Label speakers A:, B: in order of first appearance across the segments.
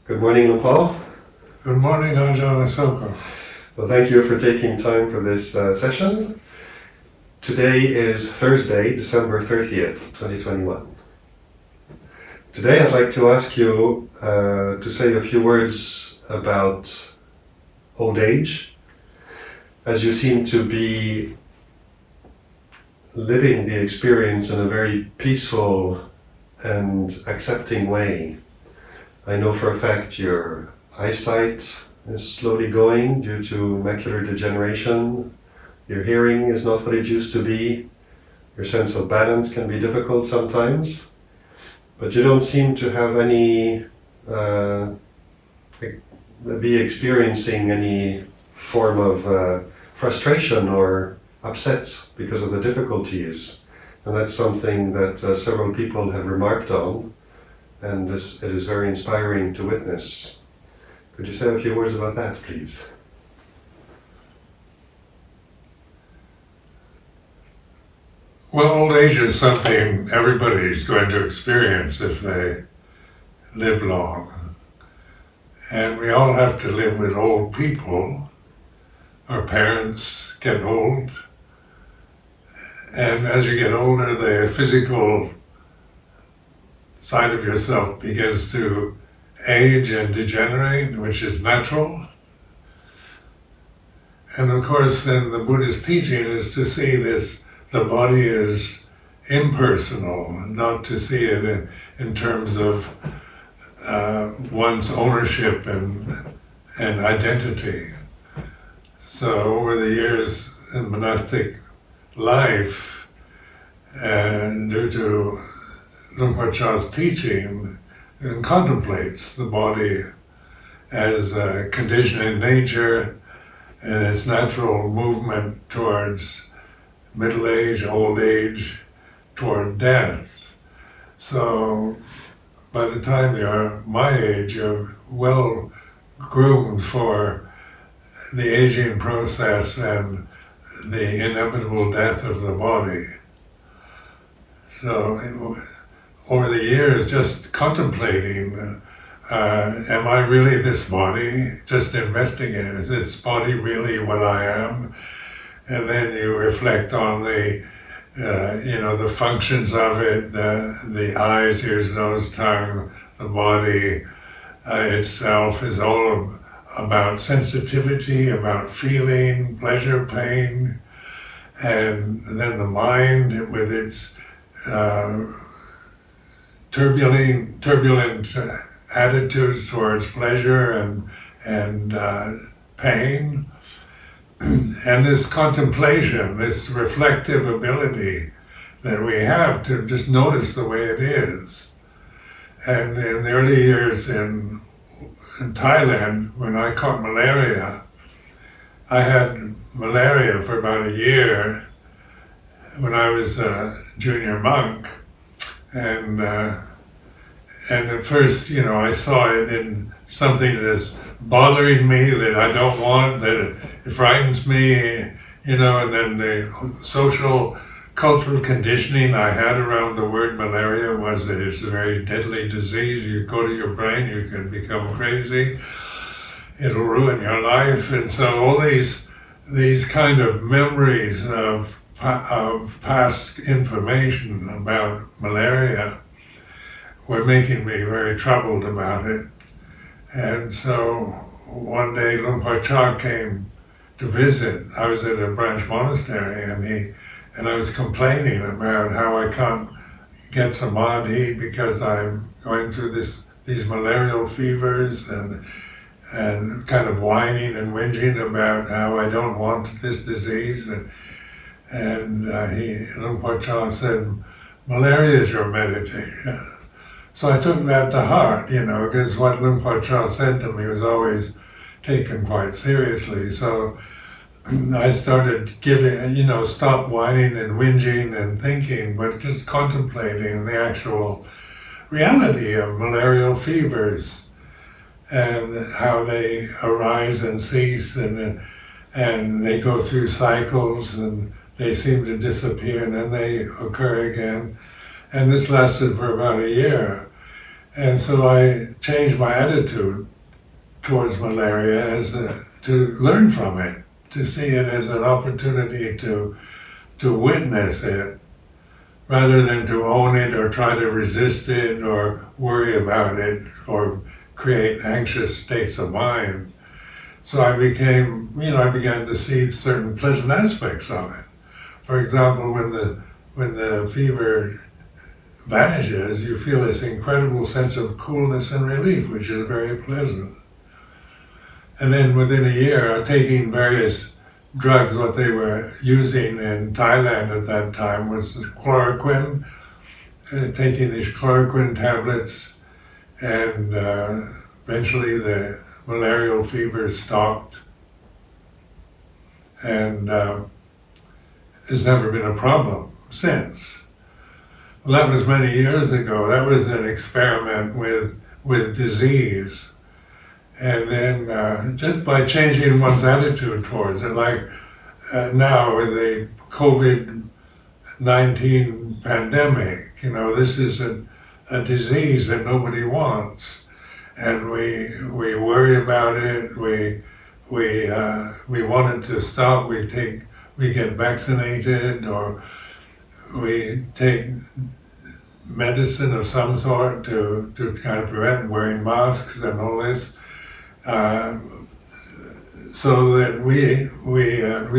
A: Good morning, Paul.
B: Good morning, Ajahn Sumedho.
A: Well, thank you for taking time for this session. Today is Thursday, December 30th, 2021. Today I'd like to ask you to say a few words about old age, as you seem to be living the experience in a very peaceful and accepting way. I know for a fact your eyesight is slowly going due to macular degeneration. Your hearing is not what it used to be. Your sense of balance can be difficult sometimes. But you don't seem to have any, be experiencing any form of frustration or upset because of the difficulties. And that's something that several people have remarked on, and it is very inspiring to witness. Could you say a few words about that, please?
B: Well, old age is something everybody's going to experience if they live long. And we all have to live with old people. Our parents get old. And as you get older, the physical side of yourself begins to age and degenerate, which is natural. And of course, then the Buddhist teaching is to see this, the body is impersonal, not to see it in terms of one's ownership and identity. So over the years in monastic life, and due to Luang Cha's teaching, and contemplates the body as a condition in nature and its natural movement towards middle age, old age, toward death. So by the time you're my age, you're well groomed for the aging process and the inevitable death of the body. So over the years, just contemplating, am I really this body? Just investigating, is this body really what I am? And then you reflect on the functions of it, the eyes, ears, nose, tongue, the body itself is all about sensitivity, about feeling, pleasure, pain, and then the mind with its turbulent attitudes towards pleasure and pain, and this contemplation, this reflective ability that we have to just notice the way it is. And in the early years in Thailand, when I caught malaria, I had malaria for about a year when I was a junior monk. And at first, I saw it in something that's bothering me, that I don't want, that it frightens me, and then the social, cultural conditioning I had around the word malaria was that it's a very deadly disease. You go to your brain, you can become crazy. It'll ruin your life. And so all these kind of memories of past information about malaria were making me very troubled about it. And so one day Luang Cha came to visit. I was at a branch monastery, and I was complaining about how I can't get samadhi because I'm going through these malarial fevers, and kind of whining and whinging about how I don't want this disease. And Luang Cha said, malaria is your meditation. So I took that to heart, because what Luang Cha said to me was always taken quite seriously. So I started giving, stop whining and whinging and thinking, but just contemplating the actual reality of malarial fevers and how they arise and cease, and they go through cycles, and they seem to disappear and then they occur again. And this lasted for about a year. And so I changed my attitude towards malaria to learn from it, to see it as an opportunity to witness it, rather than to own it or try to resist it or worry about it or create anxious states of mind. So I began to see certain pleasant aspects of it. For example, when the fever vanishes, you feel this incredible sense of coolness and relief, which is very pleasant. And then within a year, taking various drugs, what they were using in Thailand at that time was chloroquine, taking these chloroquine tablets, and eventually the malarial fever stopped. And it's never been a problem since. Well, that was many years ago. That was an experiment with disease. And then just by changing one's attitude towards it, like now with the COVID-19 pandemic, this is a disease that nobody wants. And we worry about it, we want it to stop, we get vaccinated, or we take medicine of some sort to kind of prevent wearing masks and all this, so that we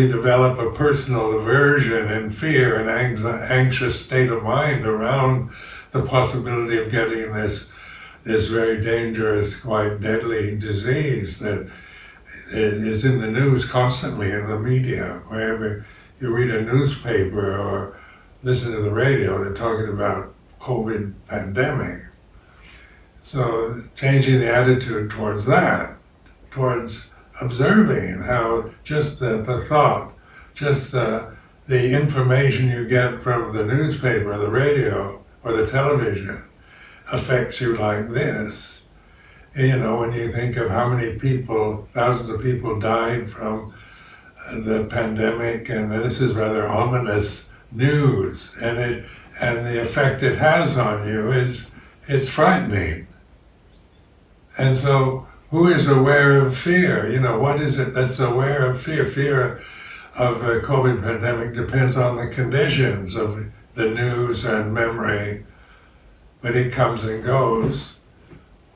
B: develop a personal aversion and fear and anxious state of mind around the possibility of getting this very dangerous, quite deadly disease that is in the news constantly, in the media. Wherever you read a newspaper or listen to the radio, they're talking about COVID pandemic. So changing the attitude towards that, towards observing how just the thought, just the information you get from the newspaper, the radio, or the television affects you like this. When you think of how many people, thousands of people died from the pandemic, and this is rather ominous news, and the effect it has on you it's frightening. And so, who is aware of fear? What is it that's aware of fear? Fear of a COVID pandemic depends on the conditions of the news and memory, but it comes and goes.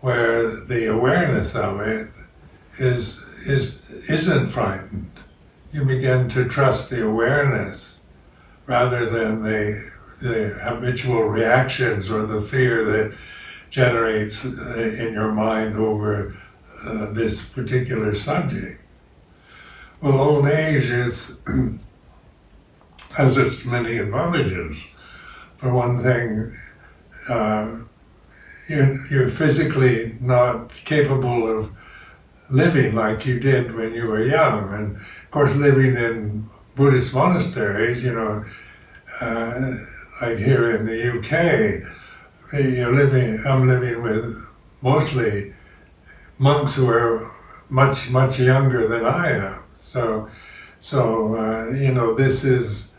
B: Where the awareness of it isn't frightened. You begin to trust the awareness rather than the habitual reactions or the fear that generates in your mind over this particular subject. Well, old age has its many advantages. For one thing, you're physically not capable of living like you did when you were young. And of course, living in Buddhist monasteries, like here in the UK, I'm living with mostly monks who are much, much younger than I am. So this is,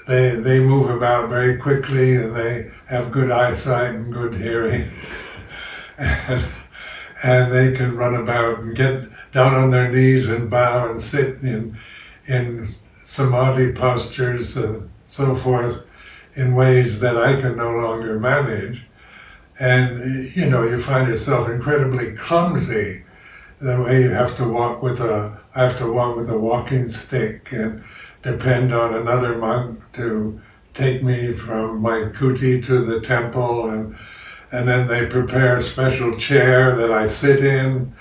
B: they move about very quickly, and they have good eyesight and good hearing. and they can run about and get down on their knees and bow and sit in samadhi postures and so forth in ways that I can no longer manage. And you find yourself incredibly clumsy. The way you have to walk with a walking stick and depend on another monk to take me from my kuti to the temple, and then they prepare a special chair that I sit in,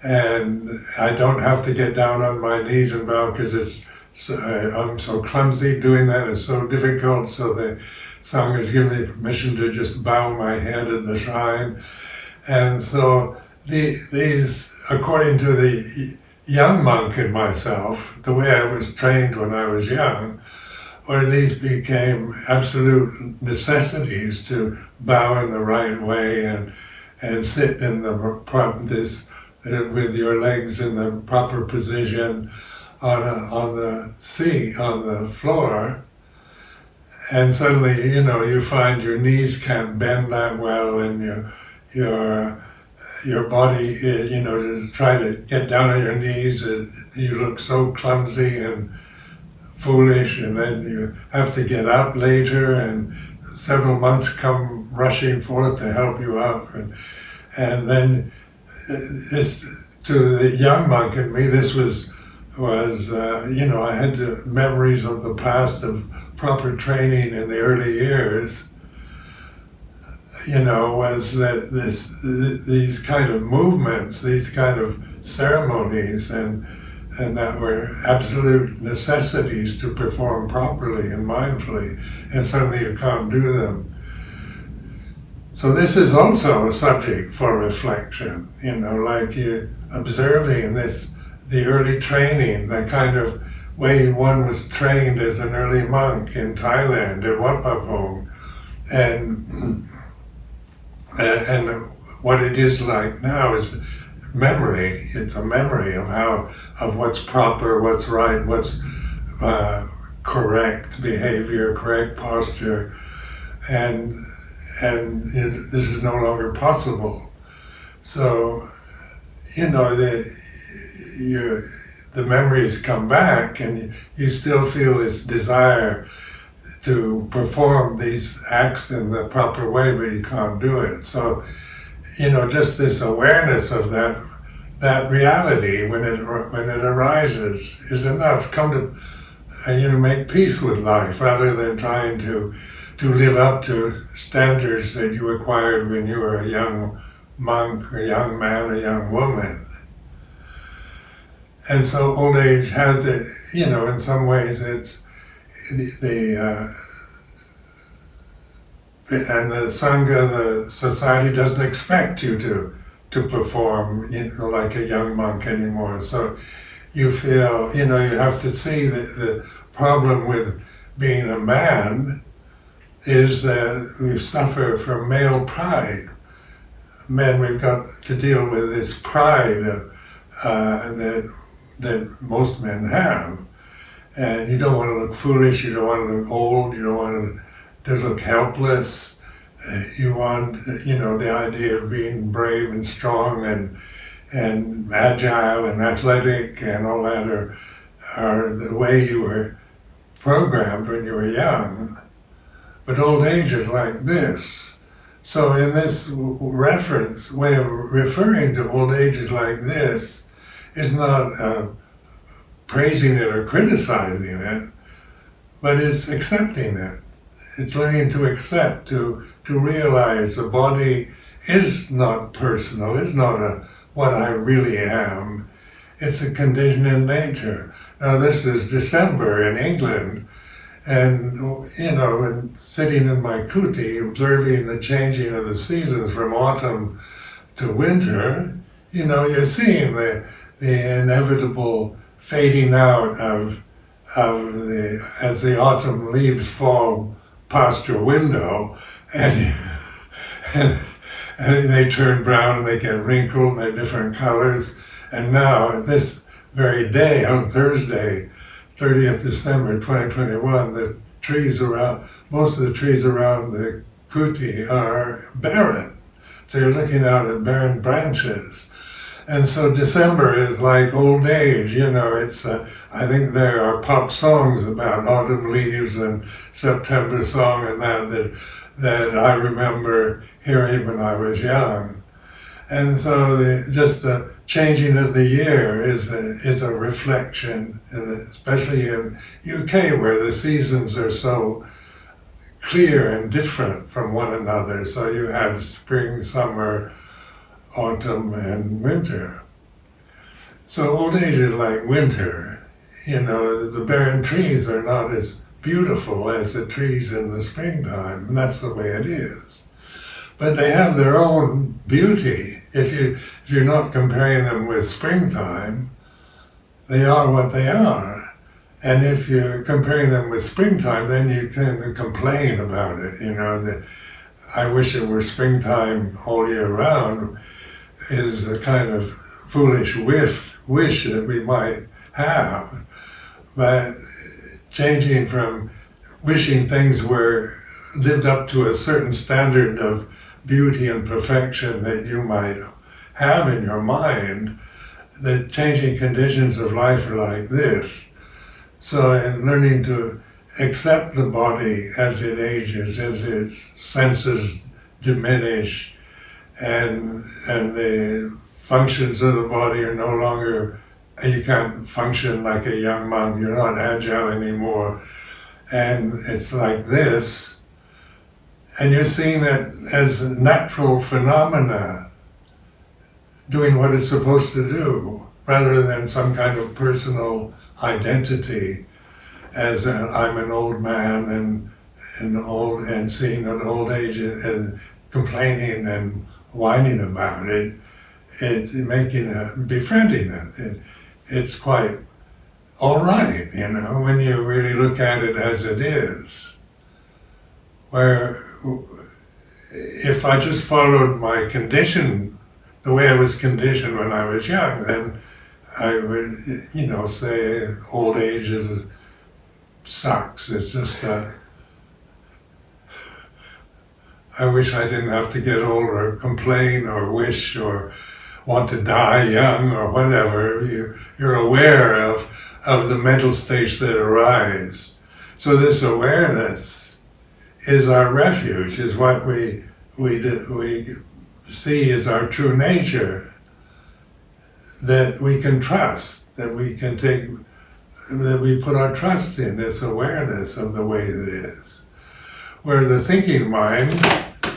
B: and I don't have to get down on my knees and bow because I'm so clumsy. Doing that is so difficult, so the Sangha has given me permission to just bow my head at the shrine. And so these, according to the young monk in myself, the way I was trained when I was young, or these became absolute necessities to bow in the right way and sit in with your legs in the proper position on the floor. And suddenly, you find your knees can't bend that well, and your body, to try to get down on your knees, you look so clumsy and foolish, and then you have to get up later, and several monks come rushing forth to help you up, and then this, to the young monk in me, this was I had memories of the past of proper training in the early years. Was that these kind of movements, these kind of ceremonies, and that were absolute necessities to perform properly and mindfully, and suddenly you can't do them. So this is also a subject for reflection, like you observing the early training, the kind of way one was trained as an early monk in Thailand, at Wat Pah Pong, and what it is like now is memory. It's a memory of what's proper, what's right, what's correct behavior, correct posture, and this is no longer possible. So, the memories come back, and you still feel this desire to perform these acts in the proper way, but you can't do it. So, just this awareness of that reality when it arises is enough. Come to make peace with life rather than trying to live up to standards that you acquired when you were a young monk, a young man, a young woman. And so old age has it, in some ways it's and the Sangha, the society doesn't expect you to perform, like a young monk anymore. So you feel, you have to see the problem with being a man is that we suffer from male pride. Men, we've got to deal with this pride that most men have. And you don't want to look foolish, you don't want to look old, you don't want to look helpless. You want, the idea of being brave and strong and agile and athletic and all that are the way you were programmed when you were young. But old age is like this. So in this reference, way of referring to old age is like this, is not praising it or criticizing it, but it's accepting it. It's learning to accept, to realize the body is not personal, it's not what I really am. It's a condition in nature. Now this is December in England, and and sitting in my kuti, observing the changing of the seasons from autumn to winter, you're seeing the inevitable fading out of as the autumn leaves fall past your window, and they turn brown and they get wrinkled and they're different colors. And now, this very day, on Thursday, 30th December 2021, the trees most of the trees around the kuti are barren. So you're looking out at barren branches. And so December is like old age, it's, I think there are pop songs about autumn leaves and September song and that I remember hearing when I was young. And so just the changing of the year is a reflection, especially in UK where the seasons are so clear and different from one another. So you have spring, summer, autumn, and winter. So old age is like winter. The barren trees are not as beautiful as the trees in the springtime, and that's the way it is. But they have their own beauty. If you're not comparing them with springtime, they are what they are. And if you're comparing them with springtime, then you can complain about it, that I wish it were springtime all year round is a kind of foolish wish that we might have. But changing from wishing things were lived up to a certain standard of beauty and perfection that you might have in your mind, the changing conditions of life are like this. So in learning to accept the body as it ages, as its senses diminish, and the functions of the body are no longer, you can't function like a young monk, you're not agile anymore, and it's like this, and you're seeing it as natural phenomena doing what it's supposed to do, rather than some kind of personal identity as I'm an old man and seeing an old age and complaining and whining about it. It's befriending it. It's quite all right, when you really look at it as it is. Where if I just followed my condition, the way I was conditioned when I was young, then I would, say old age sucks. It's just I wish I didn't have to get old or complain or wish or want to die young or whatever. You're aware of the mental states that arise. So this awareness is our refuge, is what we see as our true nature, that we can trust, that we can take, that we put our trust in, this awareness of the way it is. Where the thinking mind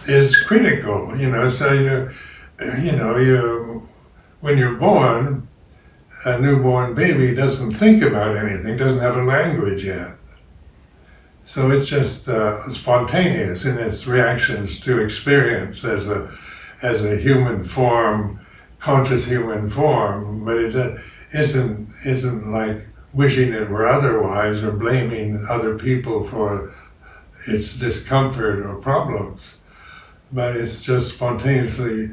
B: is critical, so when you're born, a newborn baby doesn't think about anything, doesn't have a language yet. So it's just spontaneous in its reactions to experience as a human form, conscious human form, but it isn't like wishing it were otherwise or blaming other people for its discomfort or problems. But it's just spontaneously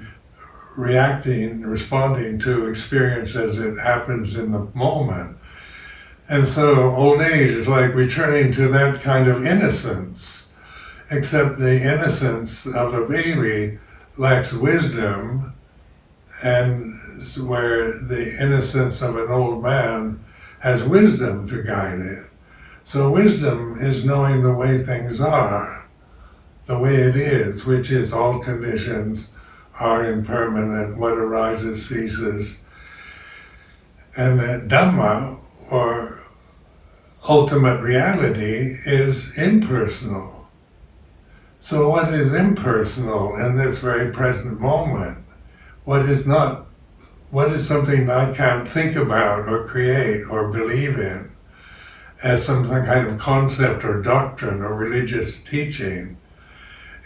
B: responding to experience as it happens in the moment. And so old age is like returning to that kind of innocence, except the innocence of a baby lacks wisdom, and where the innocence of an old man has wisdom to guide it. So wisdom is knowing the way things are, the way it is, which is all conditions are impermanent, what arises ceases. And that Dhamma, or ultimate reality, is impersonal. So what is impersonal in this very present moment? What is something I can't think about or create or believe in as some kind of concept or doctrine or religious teaching,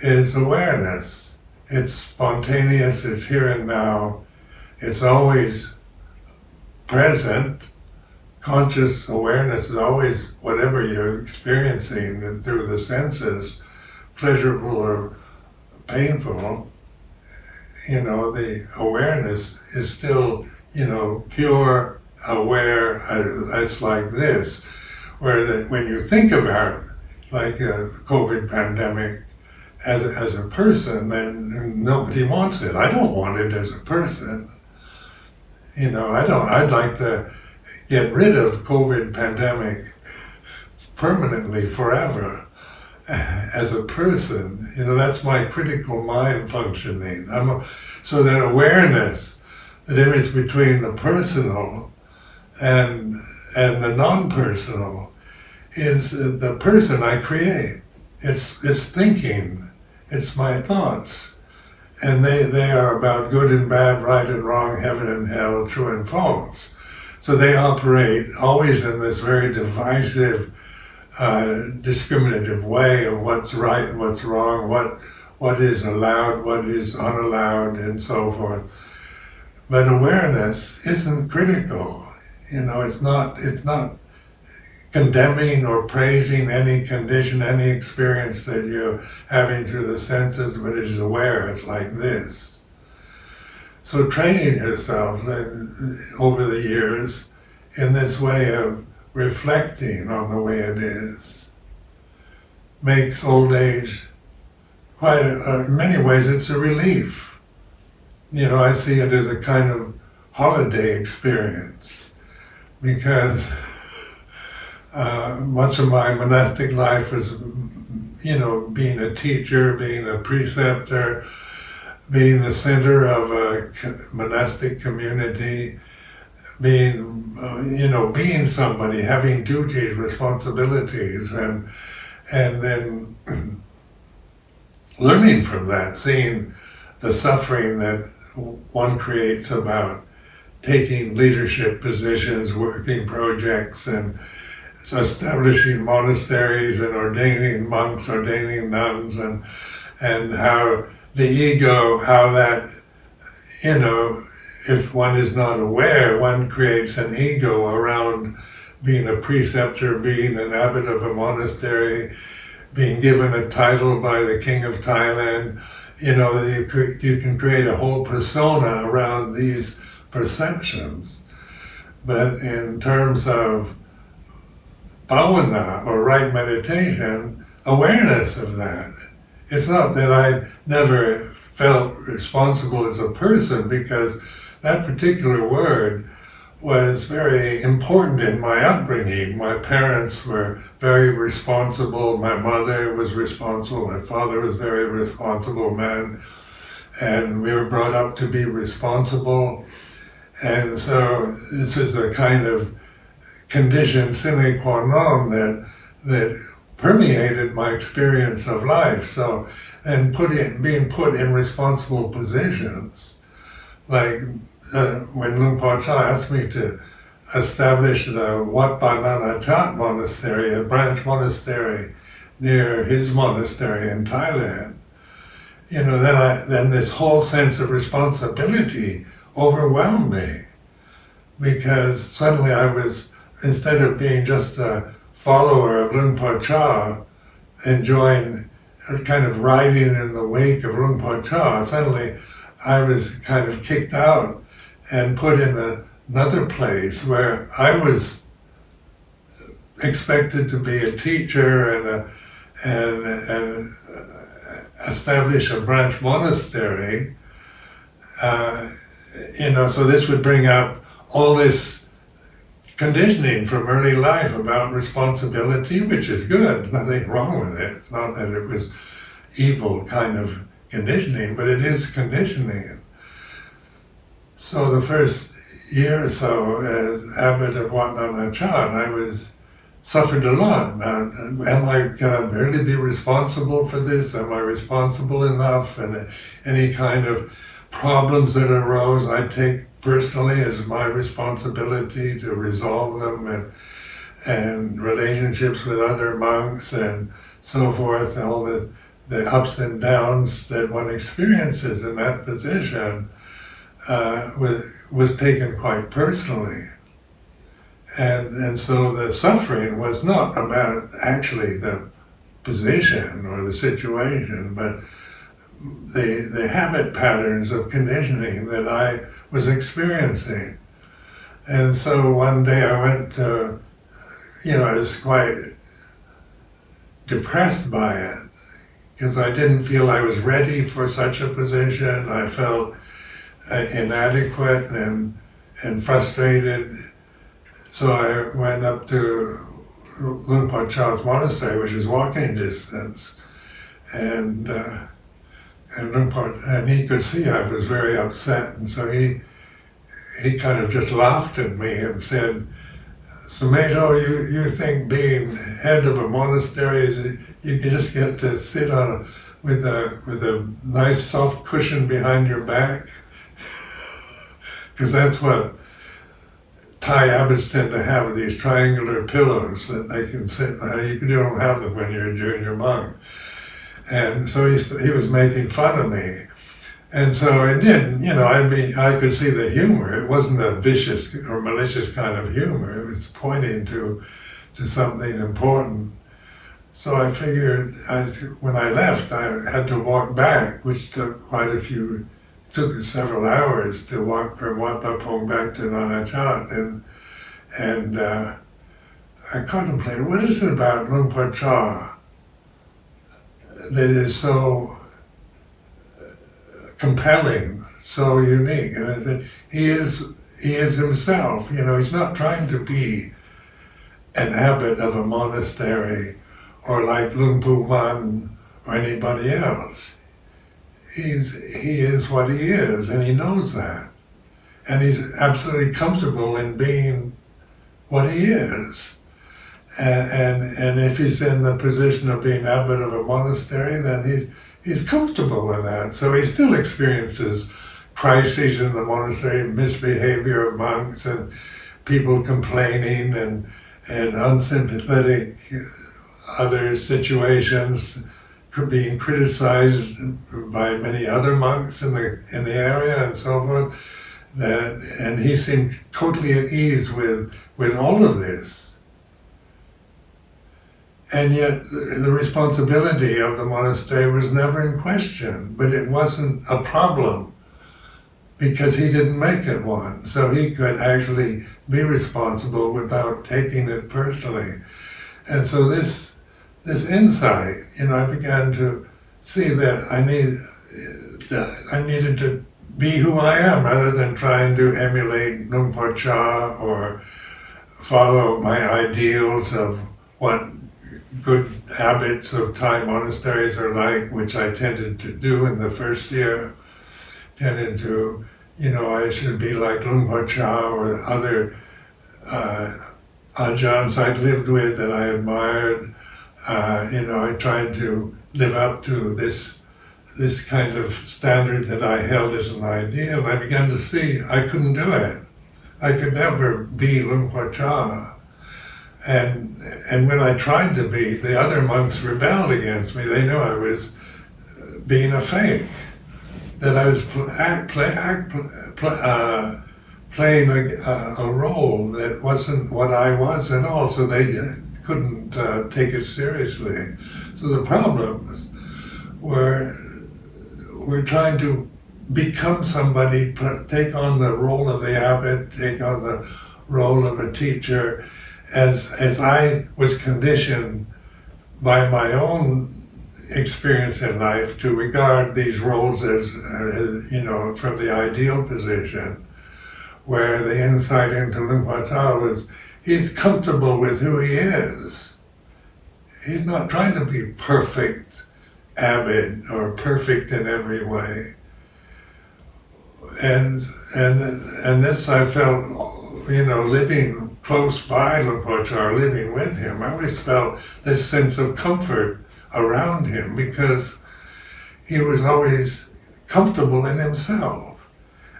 B: is awareness. It's spontaneous, it's here and now, it's always present. Conscious awareness is always whatever you're experiencing through the senses, pleasurable or painful. The awareness is still, pure aware. It's like this, where when you think about it, like a COVID pandemic, as a person, then nobody wants it. I don't want it as a person. I'd like to get rid of COVID pandemic permanently, forever, as a person. That's my critical mind functioning. So that awareness, the difference between the personal and the non-personal, is the person I create. It's thinking. It's my thoughts. And they are about good and bad, right and wrong, heaven and hell, true and false. So they operate always in this very divisive, discriminative way of what's right and what's wrong, what is allowed, what is unallowed, and so forth. But awareness isn't critical. It's not condemning or praising any condition, any experience that you're having through the senses, but it is aware. It's like this. So training yourself over the years in this way of reflecting on the way it is makes old age in many ways, it's a relief. I see it as a kind of holiday experience, because much of my monastic life was, being a teacher, being a preceptor, being the center of a monastic community, being somebody, having duties, responsibilities, and then learning from that, seeing the suffering that one creates about taking leadership positions, working projects, and establishing monasteries and ordaining monks, ordaining nuns, and how the ego, how that, if one is not aware, one creates an ego around being a preceptor, being an abbot of a monastery, being given a title by the king of Thailand. You can create a whole persona around these perceptions. But in terms of bhavana, or right meditation, awareness of that. It's not that I never felt responsible as a person, because that particular word was very important in my upbringing. My parents were very responsible. My mother was responsible. My father was a very responsible man. And we were brought up to be responsible. And so this was a kind of condition sine qua non that permeated my experience of life. So, and being put in responsible positions, like when Luang Por Chah asked me to establish the Wat Pa Nanachat monastery, a branch monastery near his monastery in Thailand, then this whole sense of responsibility overwhelmed me, because suddenly I was, instead of being just a follower of Luang Por Chah, enjoying, kind of riding in the wake of Luang Por Chah, suddenly I was kind of kicked out and put in another place where I was expected to be a teacher and establish a branch monastery. So this would bring up all this conditioning from early life about responsibility, which is good. There's nothing wrong with it. It's not that it was evil kind of conditioning, but it is conditioning. So the first year or so as abbot of Wat Nanachat, I suffered a lot. Can I really be responsible for this? Am I responsible enough? And any kind of problems that arose, I take personally as my responsibility to resolve them, and relationships with other monks and so forth, all the ups and downs that one experiences in that position was taken quite personally. And so the suffering was not about actually the position or the situation, but the habit patterns of conditioning that I was experiencing. And so one day I went to, I was quite depressed by it, because I didn't feel I was ready for such a position. I felt inadequate and frustrated. So I went up to Luang Por Chah's monastery, which is walking distance, and he could see I was very upset, and so he kind of just laughed at me and said, "Sumedho, you think being head of a monastery is you just get to sit with a nice soft cushion behind your back?" Because that's what Thai abbots tend to have, these triangular pillows that they can sit on. You don't have them when you're a junior monk. And so he was making fun of me. And so it did, I could see the humor. It wasn't a vicious or malicious kind of humor. It was pointing to something important. So I figured when I left, I had to walk back, which took took several hours to walk from Wat Pa Pong back to Nanachat. And I contemplated, what is it about Luang Por Chah that is so compelling, so unique. And I said, he is himself. He's not trying to be an abbot of a monastery or like Luang Pu Man or anybody else. He is what he is, and he knows that. And he's absolutely comfortable in being what he is. And if he's in the position of being abbot of a monastery, then he's comfortable with that. So he still experiences crises in the monastery, misbehavior of monks and people complaining and unsympathetic other situations being criticized by many other monks in the area and so forth. And he seemed totally at ease with all of this. And yet the responsibility of the monastery was never in question, but it wasn't a problem because he didn't make it one. So he could actually be responsible without taking it personally. And so this insight, I began to see that I needed to be who I am rather than trying to emulate Luang Por Cha or follow my ideals of what good habits of Thai monasteries are like, which I tended to do in the first year. Tended to, I should be like Luang Por Cha or other Ajahns I'd lived with that I admired. I tried to live up to this kind of standard that I held as an ideal. I began to see I couldn't do it. I could never be Luang Por Cha. And when I tried to be, the other monks rebelled against me. They knew I was being a fake, that I was playing a role that wasn't what I was at all, so they couldn't take it seriously. So the problems were trying to become somebody, take on the role of the abbot, take on the role of a teacher, as I was conditioned by my own experience in life to regard these roles as from the ideal position, where the insight into Luang Por Cha was, he's comfortable with who he is. He's not trying to be perfect abbot or perfect in every way. And this I felt, living close by Luang Por Cha, living with him, I always felt this sense of comfort around him because he was always comfortable in himself.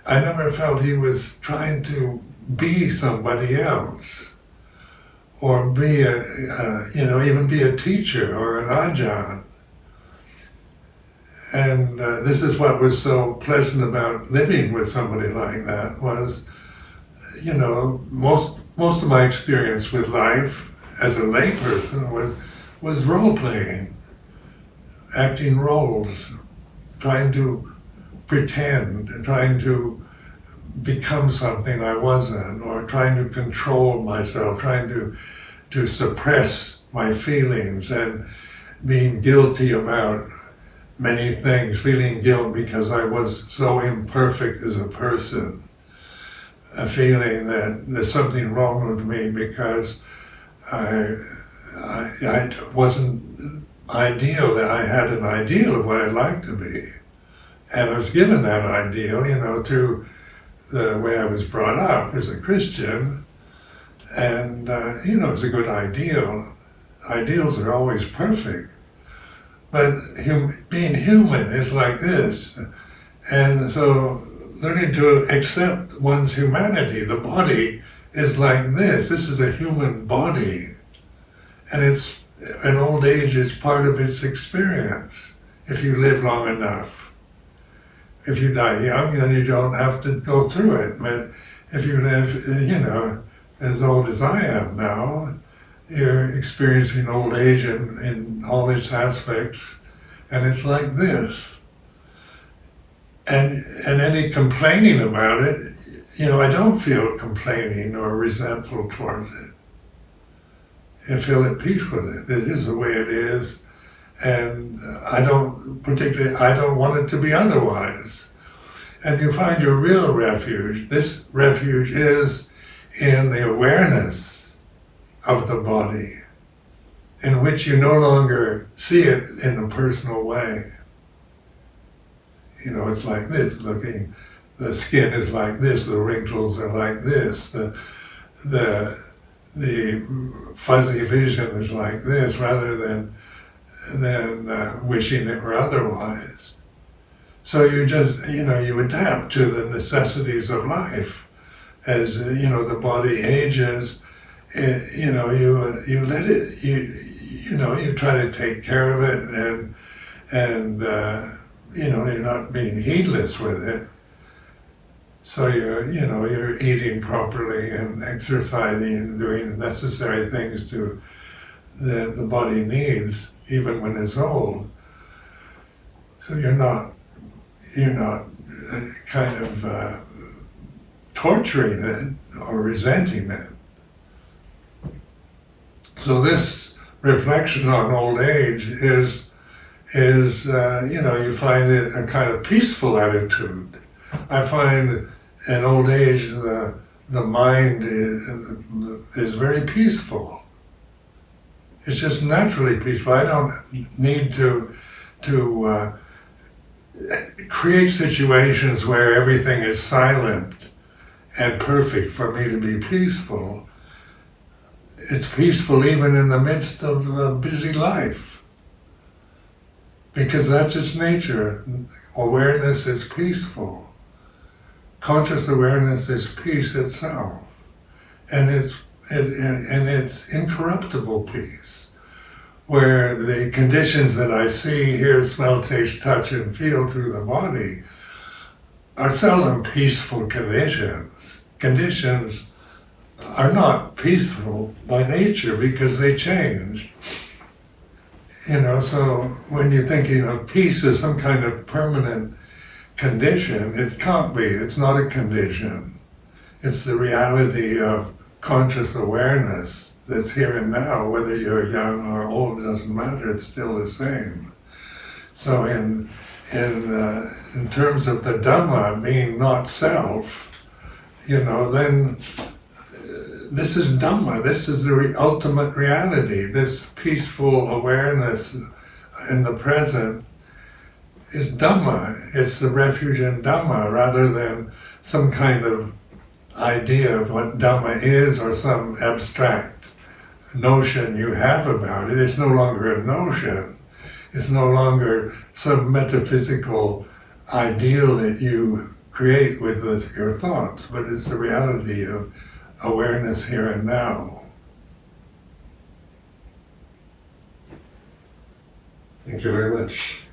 B: I never felt he was trying to be somebody else or be even be a teacher or an Ajahn. And this is what was so pleasant about living with somebody like that was, most of my experience with life as a layperson was role-playing, acting roles, trying to pretend, trying to become something I wasn't, or trying to control myself, trying to suppress my feelings and being guilty about many things, feeling guilt because I was so imperfect as a person, a feeling that there's something wrong with me because I wasn't ideal, that I had an ideal of what I'd like to be. And I was given that ideal, through the way I was brought up as a Christian. And, it's a good ideal. Ideals are always perfect. But being human is like this. And so learning to accept one's humanity, the body is like this. This is a human body. And old age is part of its experience if you live long enough. If you die young, then you don't have to go through it. But if you live, as old as I am now, you're experiencing old age in all its aspects, and it's like this. And any complaining about it, I don't feel complaining or resentful towards it. I feel at peace with it. It is the way it is, and I don't want it to be otherwise. and you find your real refuge. This refuge is in the awareness of the body, in which you no longer see it in a personal way. You know, it's like this, looking, the skin is like this, the wrinkles are like this, the fuzzy vision is like this, rather than wishing it were otherwise. So you just, you adapt to the necessities of life. As, the body ages, you let it, you try to take care of it, and you're not being heedless with it. So you're eating properly and exercising and doing necessary things that the body needs, even when it's old. So you're not kind of torturing it or resenting it. So this reflection on old age is you find it a kind of peaceful attitude. I find in old age the mind is very peaceful. It's just naturally peaceful. I don't need to create situations where everything is silent and perfect for me to be peaceful. It's peaceful even in the midst of a busy life, because that's its nature. Awareness is peaceful. Conscious awareness is peace itself, and it's incorruptible peace, where the conditions that I see, hear, smell, taste, touch, and feel through the body are seldom peaceful conditions. Conditions are not peaceful by nature because they change. So when you're thinking of peace as some kind of permanent condition, it can't be. It's not a condition. It's the reality of conscious awareness that's here and now. Whether you're young or old, it doesn't matter. It's still the same. So in terms of the Dhamma being not self, then this is Dhamma. This is the ultimate reality. This peaceful awareness in the present is Dhamma. It's the refuge in Dhamma, rather than some kind of idea of what Dhamma is or some abstract notion you have about it. It's no longer a notion. It's no longer some metaphysical ideal that you create with your thoughts, but it's the reality of awareness here and now.
A: Thank you very much.